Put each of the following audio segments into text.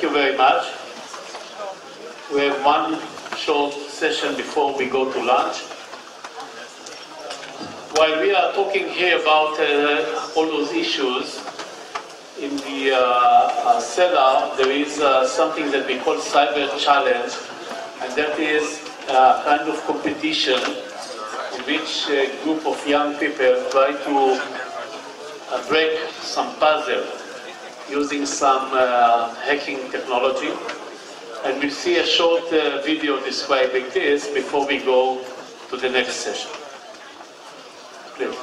thank you very much. We have one short session before we go to lunch. While we are talking here about all those issues, in the cellar there is something that we call cyber challenge, and that is a kind of competition in which a group of young people try to break some puzzle using some hacking technology. And we'll see a short video describing this before we go to the next session. Please.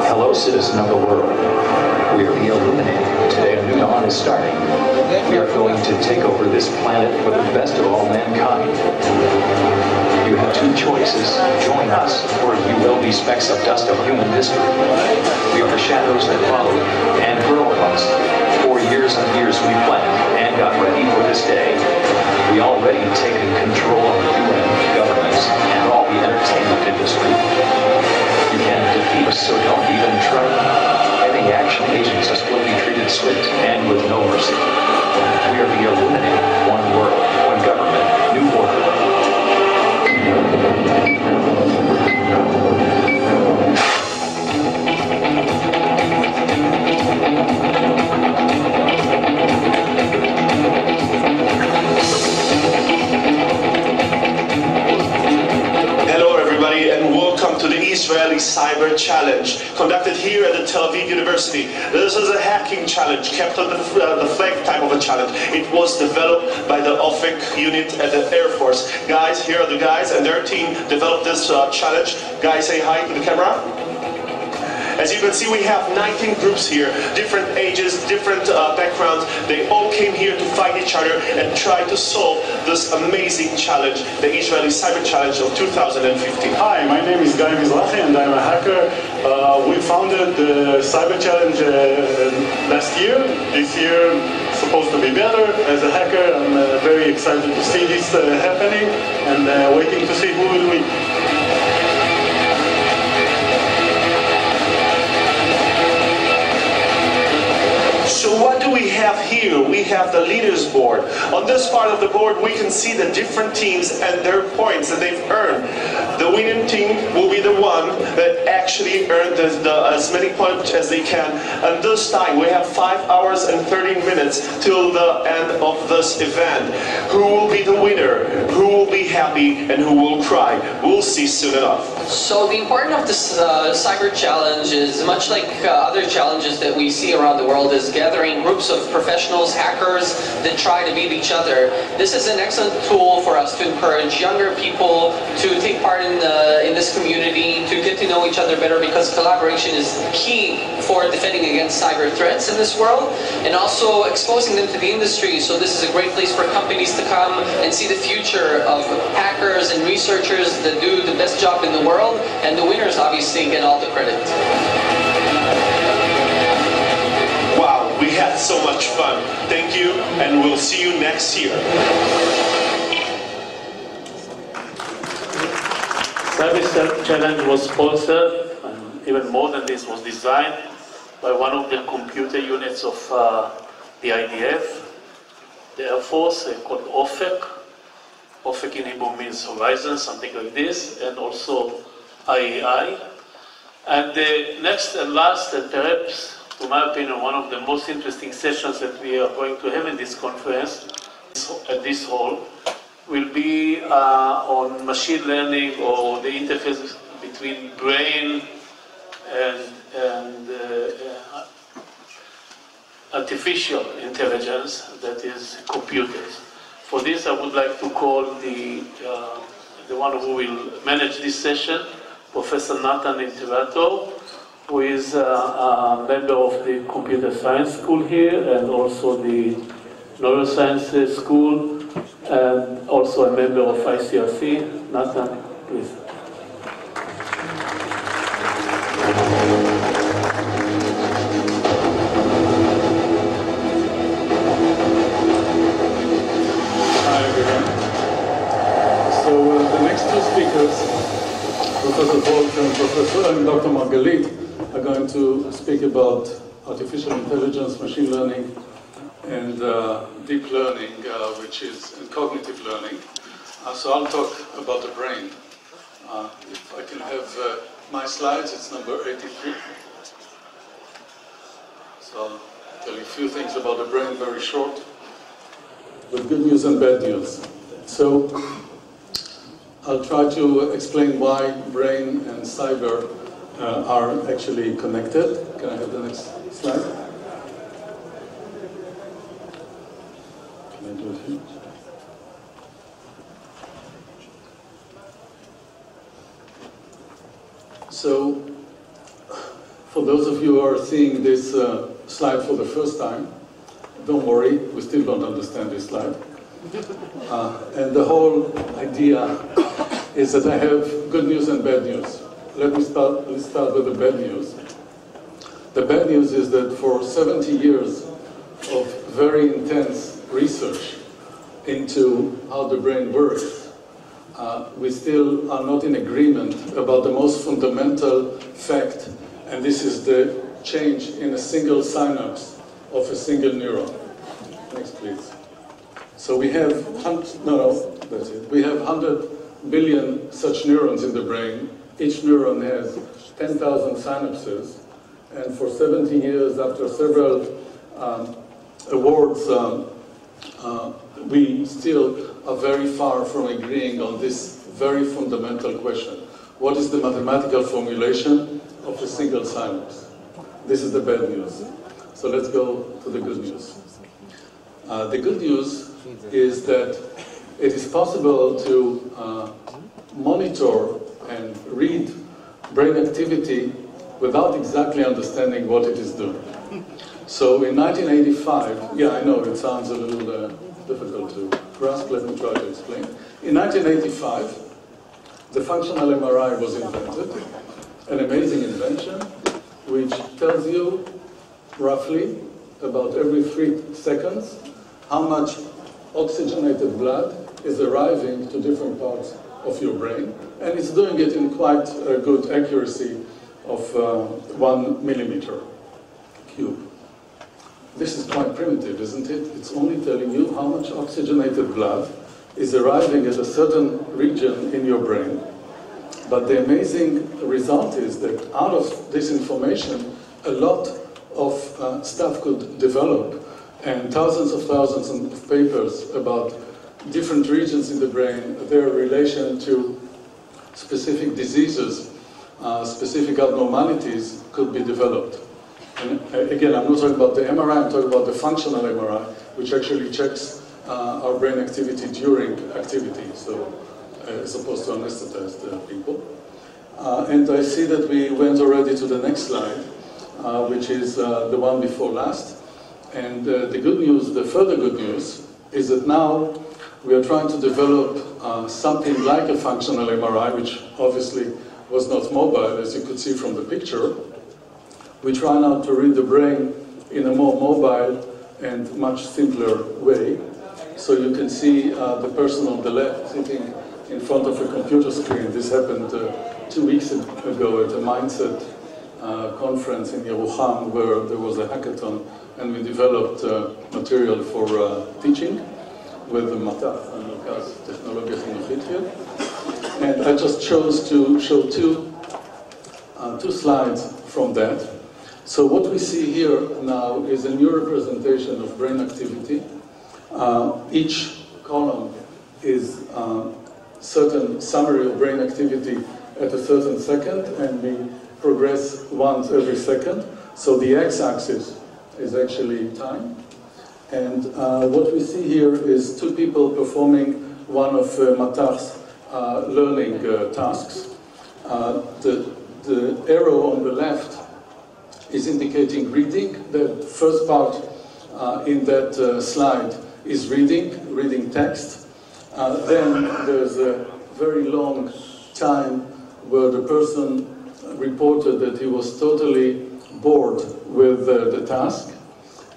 Hello, citizen of the world. We are the Illuminating. Today a new dawn is starting. We are going to take over this planet for the best of all mankind. You have two choices. Join us, or you will be specks of dust of human history. We are the shadows that followed and grow amongst. For years and years we planned and got ready for this day. We already taken control of the UN, governments, and all the entertainment industry. You can't defeat us, so don't even try. Any action agents us will be treated swift and with no mercy. We are the Illuminating. One world, one government, new order. Hello everybody, and welcome to the Israeli Cyber Challenge, conducted here at the Tel Aviv University. This is a hacking challenge, kept on the flag type of a challenge. It was developed by the OFIC unit at the Air Force. Guys, here are the guys, and their team developed this challenge. Guys, say hi to the camera. As you can see, we have 19 groups here, different ages, different backgrounds. They all came here to fight each other and try to solve this amazing challenge, the Israeli Cyber Challenge of 2015. Hi, my name is Guy Mizrahi and I'm a hacker. We founded the Cyber Challenge last year. This year supposed to be better. As a hacker, I'm very excited to see this happening and waiting to see who will win. So what do we have here? We have the leaders board. On this part of the board, we can see the different teams and their points that they've earned. The winning team will be the one that actually earned as many points as they can. And this time, we have 5 hours and 30 minutes till the end of this event. Who will be the winner? Who will be happy and who will cry? We'll see soon enough. So the importance of this cyber challenge is much like other challenges that we see around the world, is gathering groups of professionals, hackers that try to beat each other. This is an excellent tool for us to encourage younger people to take part in this community, to get to know each other better, because collaboration is key for defending against cyber threats in this world, and also exposing them to the industry. So this is a great place for companies to come and see the future of hackers and researchers that do the best job in the world, and the winners obviously get all the credit. Wow, we had so much fun. Thank you, and we'll see you next year. Cyber Challenge was sponsored, and even more than this, was designed by one of the computer units of the IDF, the Air Force, called OFIC. OFIC in Hebrew means horizon, something like this, and also IAI. And the next and last, and perhaps, to my opinion, one of the most interesting sessions that we are going to have in this conference, at this hall, will be on machine learning, or the interface between brain and artificial intelligence, that is computers. For this, I would like to call the one who will manage this session, Professor Nathan Intrator, who is a member of the Computer Science School here, and also the Neuroscience School, and also a member of ICRC. Nathan, please. and Professor and Dr. Margalit are going to speak about artificial intelligence, machine learning, and deep learning, which is and cognitive learning. So I'll talk about the brain. If I can have my slides, it's number 83. So I'll tell you a few things about the brain, very short, with good news and bad news. So I'll try to explain why brain and cyber are actually connected. Can I have the next slide? Can I do it here? So, for those of you who are seeing this slide for the first time, don't worry, we still don't understand this slide. And the whole idea is that I have good news and bad news. Let's start with the bad news. The bad news is that for 70 years of very intense research into how the brain works, we still are not in agreement about the most fundamental fact, and this is the change in a single synapse of a single neuron. Next, please. So we have, that's it. We have 100 billion such neurons in the brain. Each neuron has 10,000 synapses, and for 70 years, after several awards, we still are very far from agreeing on this very fundamental question. What is the mathematical formulation of a single synapse? This is the bad news. So let's go to the good news. The good news is that it is possible to monitor and read brain activity without exactly understanding what it is doing. So in 1985, yeah, I know it sounds a little difficult to grasp, let me try to explain. In 1985, the functional MRI was invented, an amazing invention which tells you roughly about every 3 seconds how much oxygenated blood is arriving to different parts of your brain, and it's doing it in quite a good accuracy of 1 millimeter cube. This is quite primitive, isn't it? It's only telling you how much oxygenated blood is arriving at a certain region in your brain. But the amazing result is that out of this information, a lot of stuff could develop, and thousands of papers about different regions in the brain, their relation to specific diseases, specific abnormalities could be developed. And again, I'm not talking about the MRI, I'm talking about the functional MRI, which actually checks our brain activity during activity, so as opposed to anesthetized people. And I see that we went already to the next slide, which is the one before last. And the good news, the further good news, is that now we are trying to develop something like a functional MRI, which obviously was not mobile, as you could see from the picture. We try now to read the brain in a more mobile and much simpler way. So you can see the person on the left sitting in front of a computer screen. This happened 2 weeks ago at a Mindset conference in Yerucham, where there was a hackathon, and we developed material for teaching with the Mataf and Mרכז Technologia Chinuchit here. And I just chose to show two slides from that. So what we see here now is a new representation of brain activity. Each column is certain summary of brain activity at a certain second, and we progress once every second. So the x-axis is actually time. And what we see here is 2 people performing one of Mataf's learning tasks. The arrow on the left is indicating reading. The first part in that slide is reading text. Then there's a very long time where the person reported that he was totally bored with the task,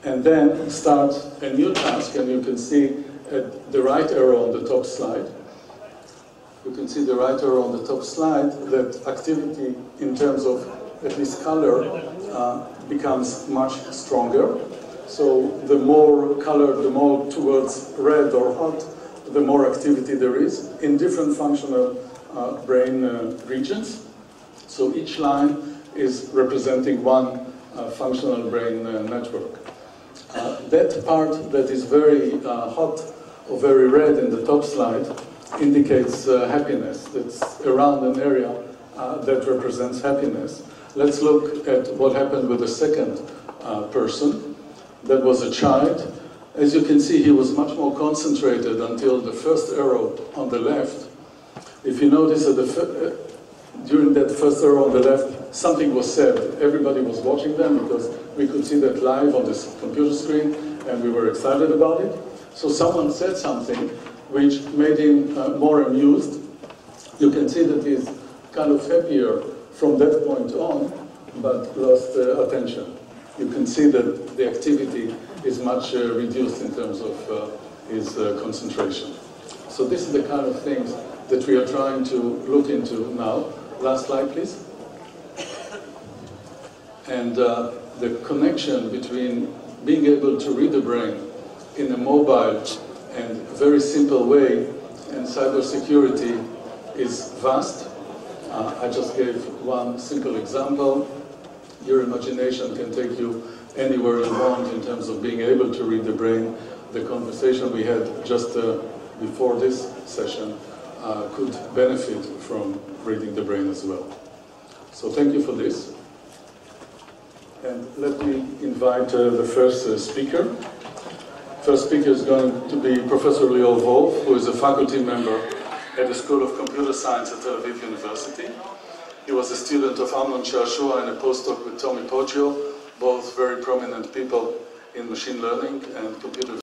and then start a new task, and you can see at the right arrow on the top slide, you can see the writer on the top slide, that activity in terms of at least color becomes much stronger. So the more color, the more towards red or hot, the more activity there is in different functional brain regions. So each line is representing one functional brain network. That part that is very hot or very red in the top slide indicates happiness. That's around an area that represents happiness. Let's look at what happened with the second person. That was a child. As you can see, he was much more concentrated until the first arrow on the left. If you notice that during that first arrow on the left, something was said. Everybody was watching them because we could see that live on this computer screen and we were excited about it. So someone said something which made him more amused. You can see that he's kind of happier from that point on, but lost attention. You can see that the activity is much reduced in terms of his concentration. So this is the kind of things that we are trying to look into now. Last slide, please. And the connection between being able to read the brain in a mobile and very simple way and cybersecurity is vast. I just gave one simple example. Your imagination can take you anywhere you want in terms of being able to read the brain. The conversation we had just before this session could benefit from reading the brain as well. So thank you for this. And let me invite the first speaker. First speaker is going to be Professor Lior Wolf, who is a faculty member at the School of Computer Science at Tel Aviv University. He was a student of Amnon Shashua and a postdoc with Tommy Poggio, both very prominent people in machine learning and computer